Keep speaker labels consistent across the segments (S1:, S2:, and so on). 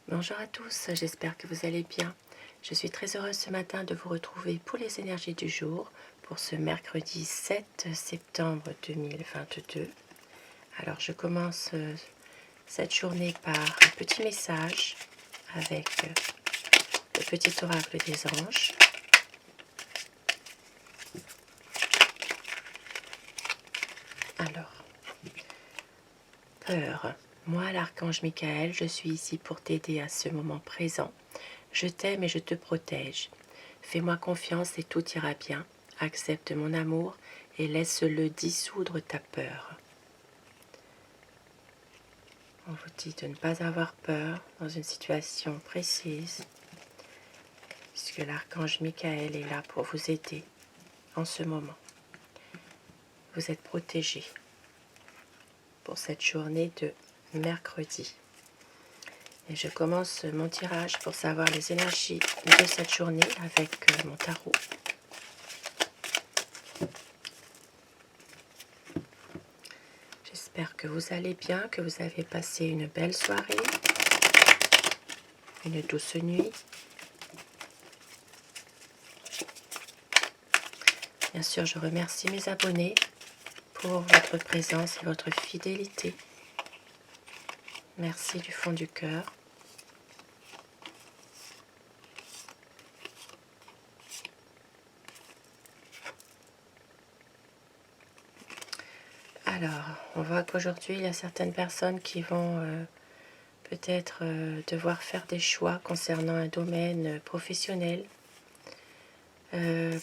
S1: Bonjour à tous, j'espère que vous allez bien. Je suis très heureuse ce matin de vous retrouver pour les énergies du jour, pour ce mercredi 7 septembre 2022. Alors je commence cette journée par un petit message avec le petit oracle des anges. Alors, peur. Moi, l'archange Michael, je suis ici pour t'aider à ce moment présent. Je t'aime et je te protège. Fais-moi confiance et tout ira bien. Accepte mon amour et laisse-le dissoudre ta peur. On vous dit de ne pas avoir peur dans une situation précise, puisque l'archange Michael est là pour vous aider en ce moment. Vous êtes protégé pour cette journée de mercredi. Et je commence mon tirage pour savoir les énergies de cette journée avec mon tarot. J'espère que vous allez bien, que vous avez passé une belle soirée, une douce nuit. Bien sûr, je remercie mes abonnés pour votre présence et votre fidélité. Merci du fond du cœur. Alors, on voit qu'aujourd'hui, il y a certaines personnes qui vont peut-être devoir faire des choix concernant un domaine professionnel.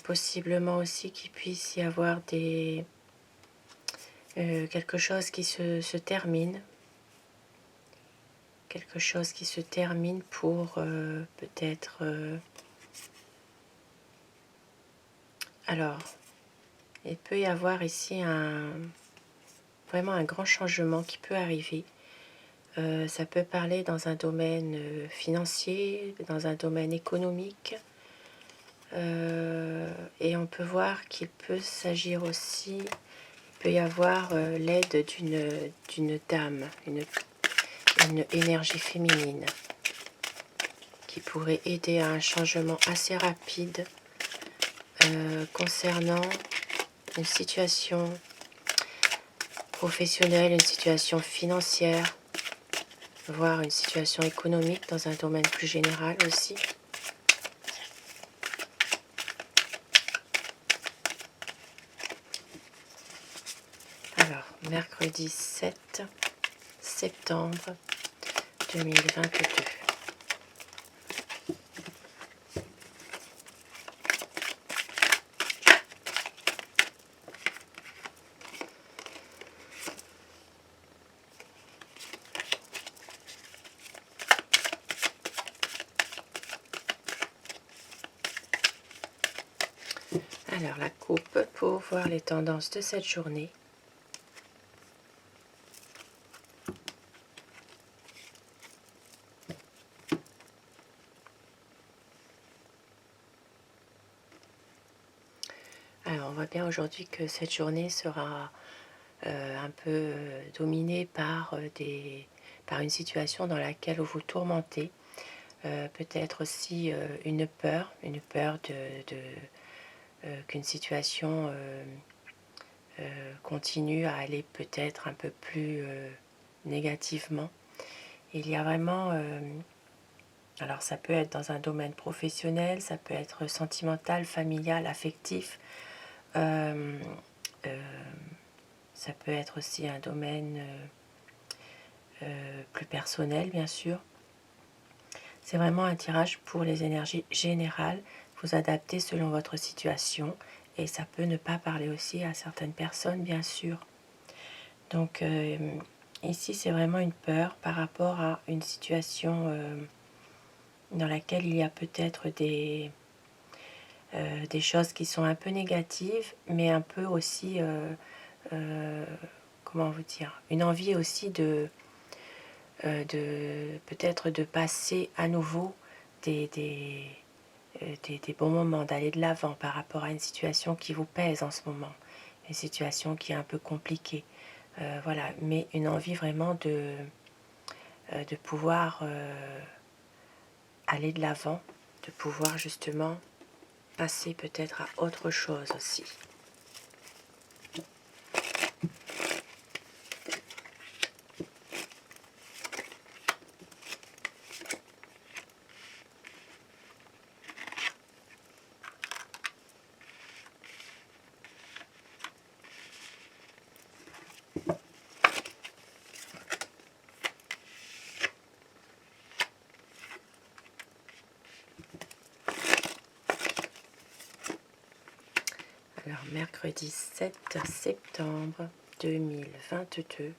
S1: Possiblement aussi qu'il puisse y avoir quelque chose qui se termine. Quelque chose qui se termine pour peut-être... Alors, il peut y avoir ici vraiment un grand changement qui peut arriver. Ça peut parler dans un domaine financier, dans un domaine économique. Et on peut voir qu'il peut s'agir aussi, il peut y avoir l'aide d'une dame, une énergie féminine qui pourrait aider à un changement assez rapide concernant une situation professionnelle, une situation financière, voire une situation économique dans un domaine plus général aussi. Alors, mercredi 7 septembre 2022. Alors, la coupe pour voir les tendances de cette journée. Alors, on voit bien aujourd'hui que cette journée sera un peu dominée par une situation dans laquelle vous vous tourmentez. Peut-être aussi une peur qu'une situation continue à aller peut-être un peu plus négativement. Il y a vraiment, alors ça peut être dans un domaine professionnel, ça peut être sentimental, familial, affectif, ça peut être aussi un domaine plus personnel bien sûr. C'est vraiment un tirage pour les énergies générales, vous adaptez selon votre situation et ça peut ne pas parler aussi à certaines personnes bien sûr. Donc ici c'est vraiment une peur par rapport à une situation dans laquelle il y a peut-être des choses qui sont un peu négatives mais un peu aussi comment vous dire, une envie aussi de peut-être de passer à nouveau des bons moments, d'aller de l'avant par rapport à une situation qui vous pèse en ce moment, une situation qui est un peu compliquée. Voilà, mais une envie vraiment de pouvoir aller de l'avant, de pouvoir justement passer peut-être à autre chose aussi. Alors, mercredi 7 septembre 2022,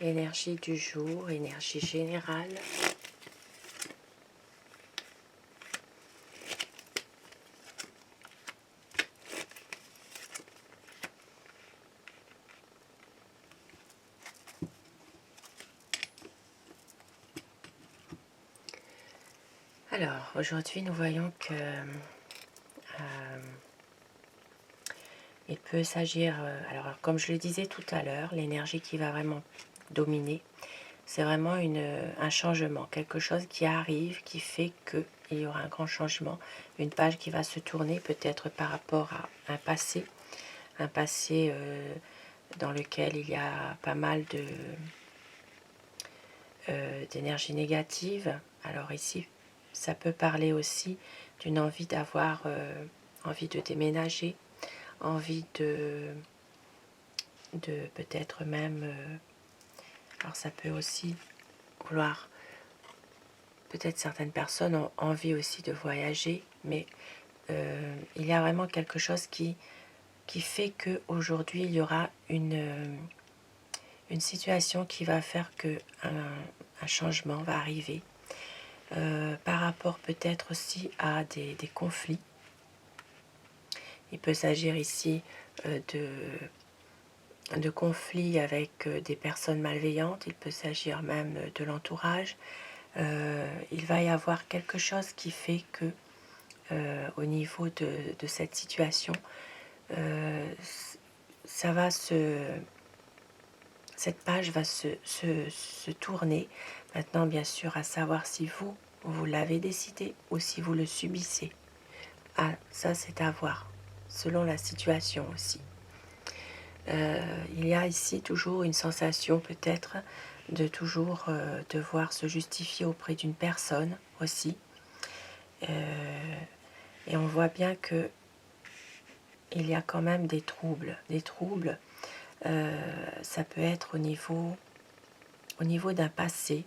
S1: énergie du jour, énergie générale. Alors, aujourd'hui, nous voyons que il peut s'agir, alors comme je le disais tout à l'heure, l'énergie qui va vraiment dominer, c'est vraiment un changement, quelque chose qui arrive, qui fait qu'il y aura un grand changement, une page qui va se tourner peut-être par rapport à un passé dans lequel il y a pas mal d'énergie négative. Alors ici, ça peut parler aussi d'une envie d'avoir, envie de déménager, envie de peut-être même, alors ça peut aussi vouloir, peut-être certaines personnes ont envie aussi de voyager, mais il y a vraiment quelque chose qui fait qu'aujourd'hui il y aura une situation qui va faire que un changement va arriver par rapport peut-être aussi à des conflits. Il peut s'agir ici de conflits avec des personnes malveillantes, il peut s'agir même de l'entourage. Il va y avoir quelque chose qui fait que au niveau de cette situation, ça va cette page va se tourner. Maintenant, bien sûr, à savoir si vous l'avez décidé ou si vous le subissez. Ah, ça c'est à voir, selon la situation aussi. Il y a ici toujours une sensation peut-être de toujours devoir se justifier auprès d'une personne aussi. Et on voit bien que il y a quand même des troubles. Des troubles, ça peut être au niveau d'un passé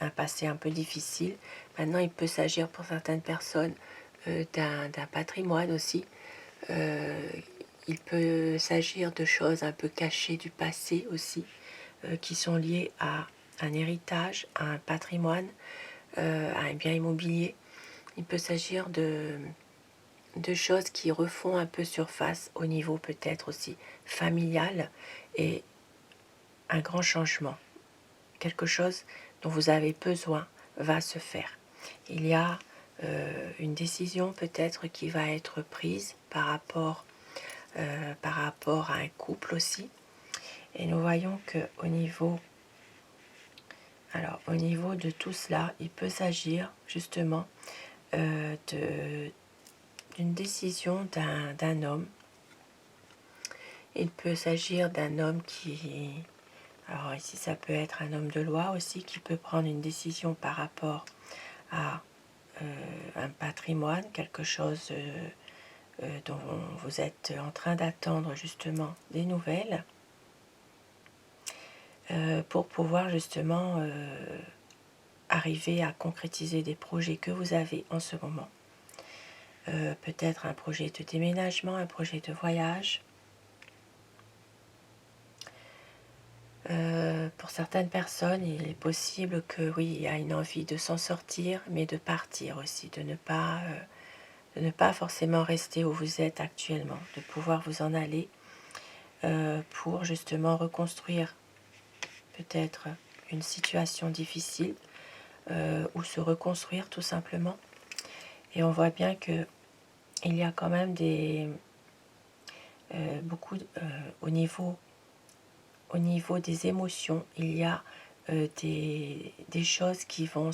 S1: un peu difficile. Maintenant, il peut s'agir pour certaines personnes d'un patrimoine aussi. Il peut s'agir de choses un peu cachées du passé aussi, qui sont liées à un héritage, à un patrimoine, à un bien immobilier. Il peut s'agir de choses qui refont un peu surface au niveau peut-être aussi familial et un grand changement. Quelque chose dont vous avez besoin va se faire. Il y a une décision peut-être qui va être prise par rapport à un couple aussi. Et nous voyons qu'au niveau, au niveau de tout cela, il peut s'agir justement d'une décision d'un homme. Il peut s'agir d'un homme qui... Alors ici, ça peut être un homme de loi aussi qui peut prendre une décision par rapport à un patrimoine, quelque chose dont vous êtes en train d'attendre justement des nouvelles pour pouvoir justement arriver à concrétiser des projets que vous avez en ce moment. Peut-être un projet de déménagement, un projet de voyage. Pour certaines personnes, il est possible que oui, il y a une envie de s'en sortir, mais de partir aussi, de ne pas forcément rester où vous êtes actuellement, de pouvoir vous en aller pour justement reconstruire peut-être une situation difficile ou se reconstruire tout simplement. Et on voit bien que il y a quand même beaucoup au niveau des émotions, il y a des choses qui vont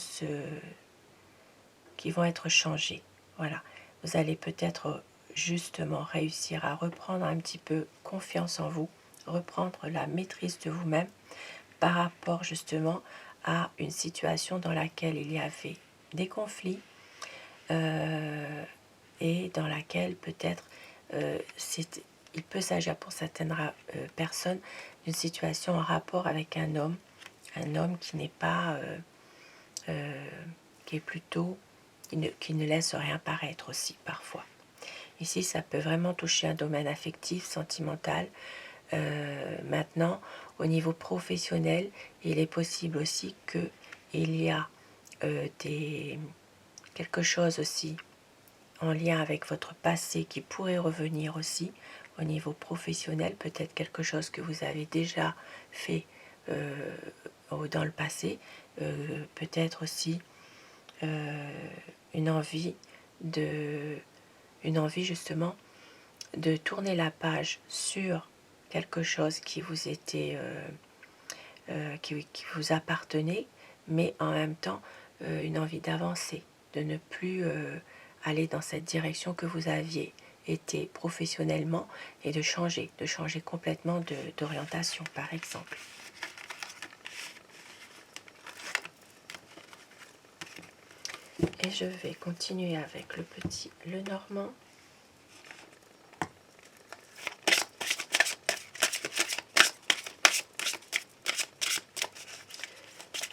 S1: qui vont être changés. Voilà, vous allez peut-être justement réussir à reprendre un petit peu confiance en vous, reprendre la maîtrise de vous-même par rapport justement à une situation dans laquelle il y avait des conflits et dans laquelle peut-être il peut s'agir pour certaines personnes d'une situation en rapport avec un homme qui n'est pas, qui est plutôt, qui ne laisse rien paraître aussi parfois. Ici, ça peut vraiment toucher un domaine affectif, sentimental. Maintenant, au niveau professionnel, il est possible aussi qu'il y a quelque chose aussi en lien avec votre passé qui pourrait revenir aussi au niveau professionnel, peut-être quelque chose que vous avez déjà fait dans le passé, peut-être aussi une envie justement de tourner la page sur quelque chose qui vous était qui vous appartenait, mais en même temps une envie d'avancer, de ne plus aller dans cette direction que vous aviez été professionnellement et de changer complètement d'orientation par exemple. Et je vais continuer avec le petit Lenormand.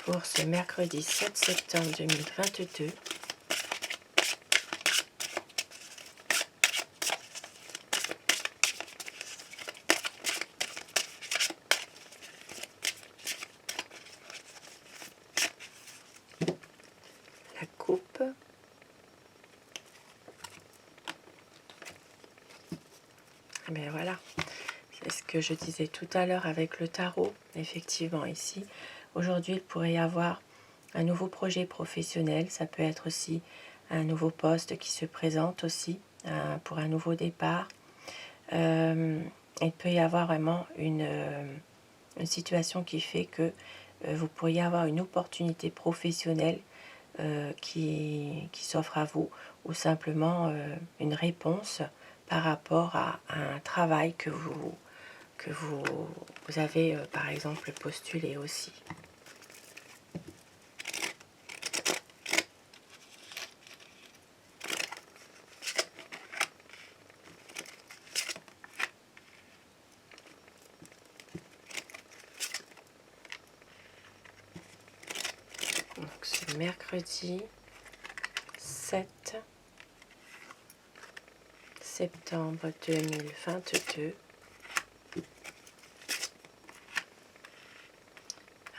S1: Pour ce mercredi 7 septembre 2022. La coupe. Et bien voilà, c'est ce que je disais tout à l'heure avec le tarot. Effectivement, ici, aujourd'hui, il pourrait y avoir un nouveau projet professionnel. Ça peut être aussi un nouveau poste qui se présente aussi pour un nouveau départ. Il peut y avoir vraiment une situation qui fait que vous pourriez avoir une opportunité professionnelle qui s'offre à vous, ou simplement une réponse par rapport à un travail que vous avez par exemple postulé aussi. Donc ce mercredi 7 septembre 2022.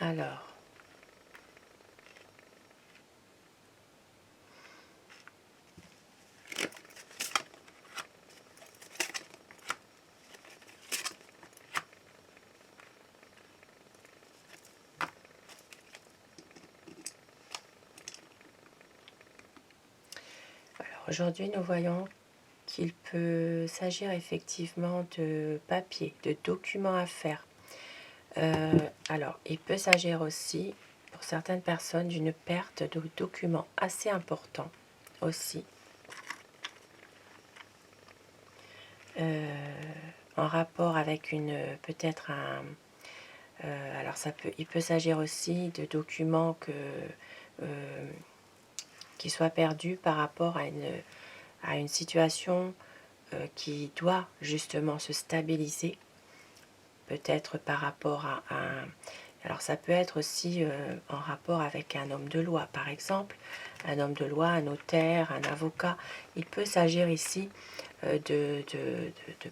S1: Alors, aujourd'hui, nous voyons qu'il peut s'agir effectivement de papier, de documents à faire. Alors, il peut s'agir aussi, pour certaines personnes, d'une perte de documents assez important aussi. En rapport avec peut-être un... alors, il peut s'agir aussi de documents qui soient perdus par rapport à une situation qui doit justement se stabiliser, peut-être par rapport à un... Alors ça peut être aussi en rapport avec un homme de loi, par exemple, un homme de loi, un notaire, un avocat. Il peut s'agir ici de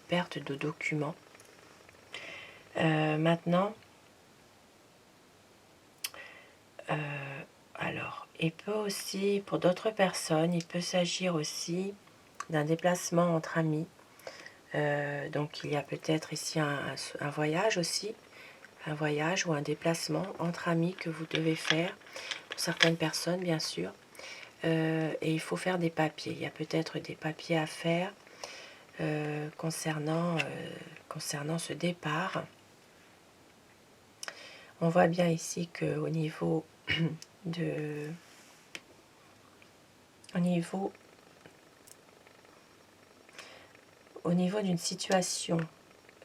S1: perte de documents. Maintenant, alors, il peut aussi, pour d'autres personnes, il peut s'agir aussi d'un déplacement entre amis. Donc il y a peut-être ici un voyage aussi, un voyage ou un déplacement entre amis que vous devez faire, pour certaines personnes bien sûr, et il faut faire des papiers. Il y a peut-être des papiers à faire concernant ce départ. On voit bien ici qu'au niveau au niveau, d'une situation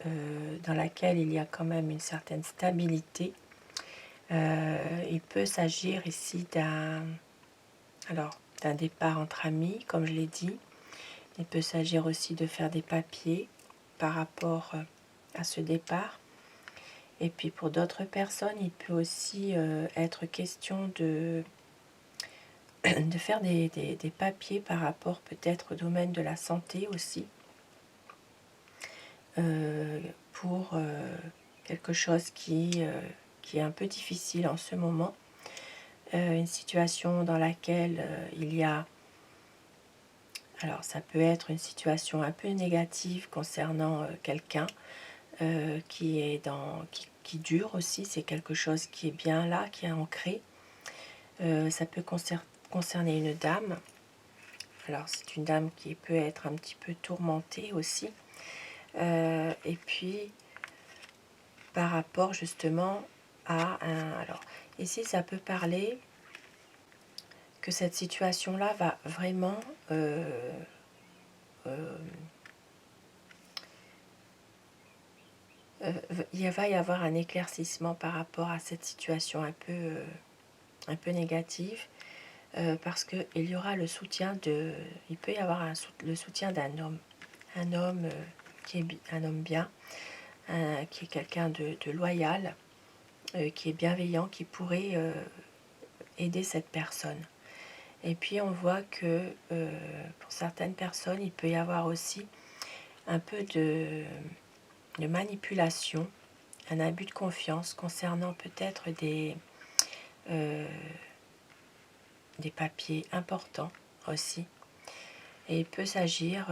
S1: dans laquelle il y a quand même une certaine stabilité, il peut s'agir ici d'un départ entre amis, comme je l'ai dit. Il peut s'agir aussi de faire des papiers par rapport à ce départ. Et puis pour d'autres personnes, il peut aussi être question de faire des papiers par rapport peut-être au domaine de la santé aussi, pour quelque chose qui est un peu difficile en ce moment. Une situation dans laquelle il y a... Alors ça peut être une situation un peu négative concernant quelqu'un qui dure aussi, c'est quelque chose qui est bien là, qui est ancré. Ça peut concerner une dame. Alors c'est une dame qui peut être un petit peu tourmentée aussi. Et puis par rapport justement à un... Alors ici ça peut parler que cette situation-là va vraiment... il va y avoir un éclaircissement par rapport à cette situation un peu négative, parce qu'il y aura le soutien de... Il peut y avoir le soutien d'un homme. Un homme qui est un homme bien, qui est quelqu'un de loyal, qui est bienveillant, qui pourrait aider cette personne. Et puis on voit que pour certaines personnes, il peut y avoir aussi un peu de manipulation, un abus de confiance concernant peut-être des papiers importants aussi. Et il peut s'agir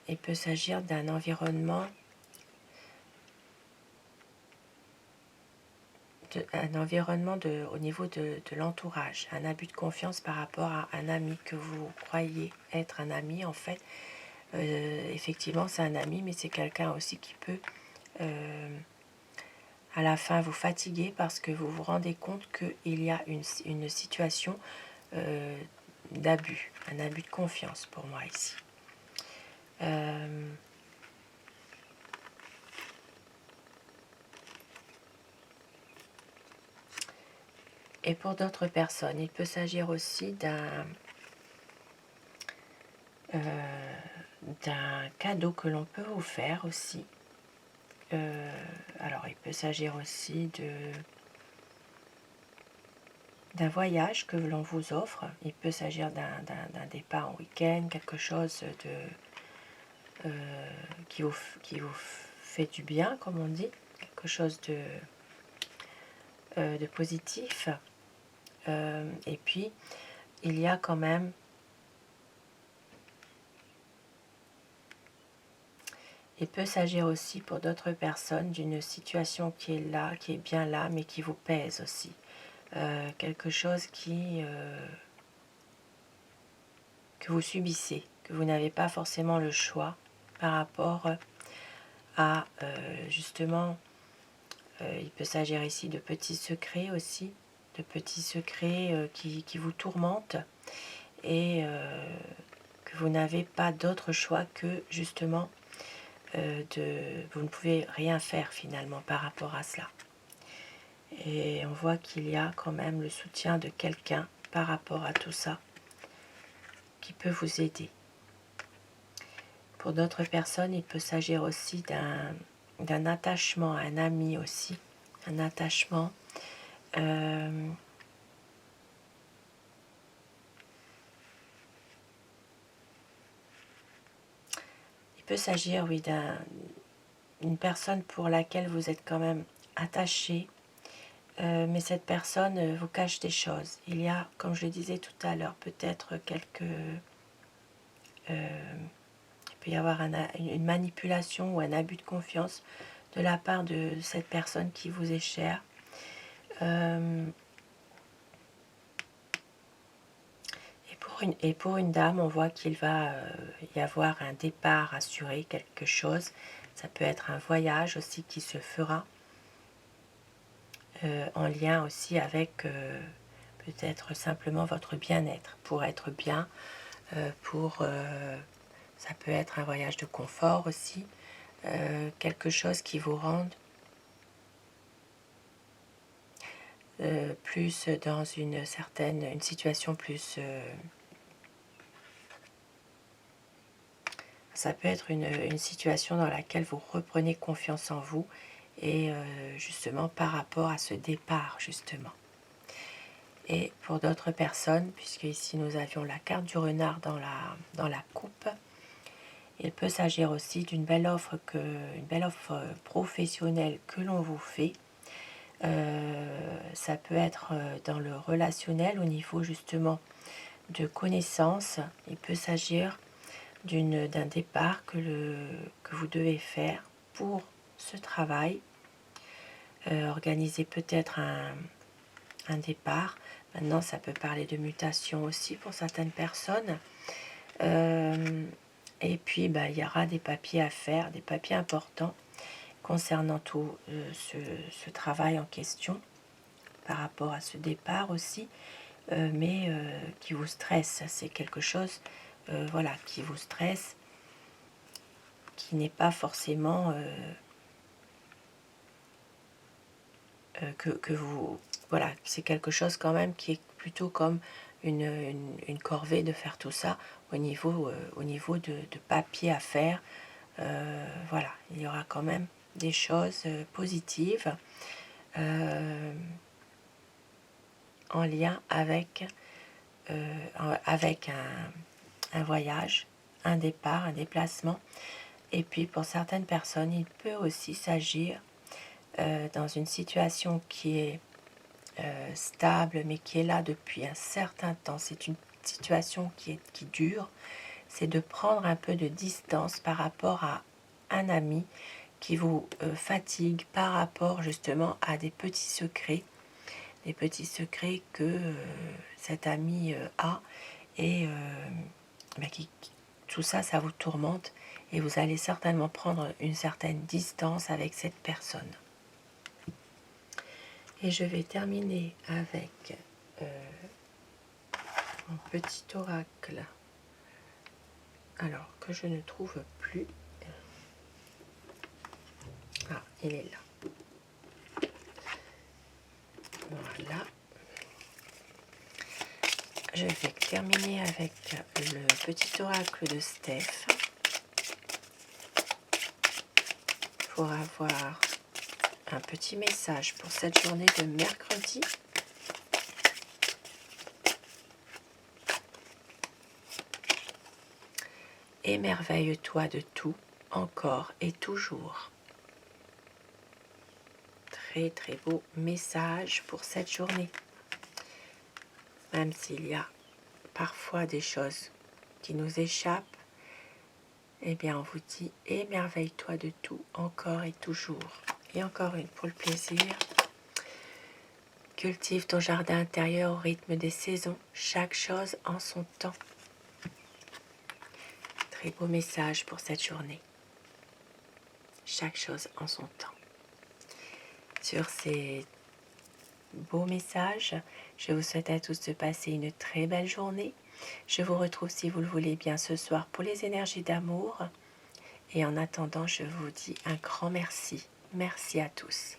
S1: il peut s'agir d'un environnement, au niveau de l'entourage, un abus de confiance par rapport à un ami que vous croyez être un ami. En fait, effectivement, c'est un ami, mais c'est quelqu'un aussi qui peut à la fin vous fatiguer parce que vous vous rendez compte qu'il y a une situation d'abus, un abus de confiance pour moi ici. Et pour d'autres personnes, il peut s'agir aussi d'un cadeau que l'on peut vous faire aussi. Alors, il peut s'agir aussi d'un voyage que l'on vous offre. Il peut s'agir d'un départ en week-end, quelque chose qui vous fait du bien, comme on dit, quelque chose de positif. Et puis, il y a quand même il peut s'agir aussi pour d'autres personnes d'une situation qui est là, qui est bien là, mais qui vous pèse aussi. Quelque chose que vous subissez, que vous n'avez pas forcément le choix par rapport à justement, il peut s'agir ici de petits secrets aussi, de petits secrets qui vous tourmentent et que vous n'avez pas d'autre choix que justement vous ne pouvez rien faire finalement par rapport à cela. Et on voit qu'il y a quand même le soutien de quelqu'un par rapport à tout ça qui peut vous aider. Pour d'autres personnes, il peut s'agir aussi d'un attachement à un ami aussi, un attachement il peut s'agir, oui, d'une personne pour laquelle vous êtes quand même attaché, mais cette personne vous cache des choses. Il y a, comme je le disais tout à l'heure, peut-être il peut y avoir une manipulation ou un abus de confiance de la part de cette personne qui vous est chère. Et pour une dame, on voit qu'il va y avoir un départ assuré, quelque chose. Ça peut être un voyage aussi qui se fera en lien aussi avec peut-être simplement votre bien-être, pour être bien, ça peut être un voyage de confort aussi, quelque chose qui vous rende plus dans une situation plus... ça peut être une situation dans laquelle vous reprenez confiance en vous et justement par rapport à ce départ justement. Et pour d'autres personnes, puisque ici nous avions la carte du renard dans la coupe, il peut s'agir aussi d'une belle offre professionnelle que l'on vous fait. Ça peut être dans le relationnel au niveau justement de connaissances. Il peut s'agir d'un départ que vous devez faire pour ce travail. Organiser peut-être un départ. Maintenant, ça peut parler de mutation aussi pour certaines personnes. Et puis, il y aura des papiers à faire, des papiers importants concernant tout ce travail en question, par rapport à ce départ aussi, mais qui vous stresse. C'est quelque chose voilà, qui vous stresse, qui n'est pas forcément que vous... Voilà, c'est quelque chose quand même qui est plutôt comme une corvée de faire tout ça au niveau de papier à faire. Voilà, il y aura quand même des choses positives en lien avec un voyage, un départ, un déplacement. Et puis pour certaines personnes, il peut aussi s'agir dans une situation qui est stable, mais qui est là depuis un certain temps. C'est une situation qui dure. C'est de prendre un peu de distance par rapport à un ami qui vous fatigue par rapport justement à des petits secrets que cet ami a et tout ça, ça vous tourmente et vous allez certainement prendre une certaine distance avec cette personne. Et je vais terminer avec mon petit oracle, alors que je ne trouve plus. Ah, il est là. Voilà. Je vais terminer avec le petit oracle de Steph pour avoir un petit message pour cette journée de mercredi. Émerveille-toi de tout, encore et toujours. Très très beau message pour cette journée. Même s'il y a parfois des choses qui nous échappent, eh bien on vous dit émerveille-toi de tout, encore et toujours. Et encore une pour le plaisir. Cultive ton jardin intérieur au rythme des saisons, chaque chose en son temps. Très beau message pour cette journée. Chaque chose en son temps. Sur ces beaux messages, je vous souhaite à tous de passer une très belle journée. Je vous retrouve si vous le voulez bien ce soir pour les énergies d'amour. Et en attendant, je vous dis un grand merci. Merci à tous.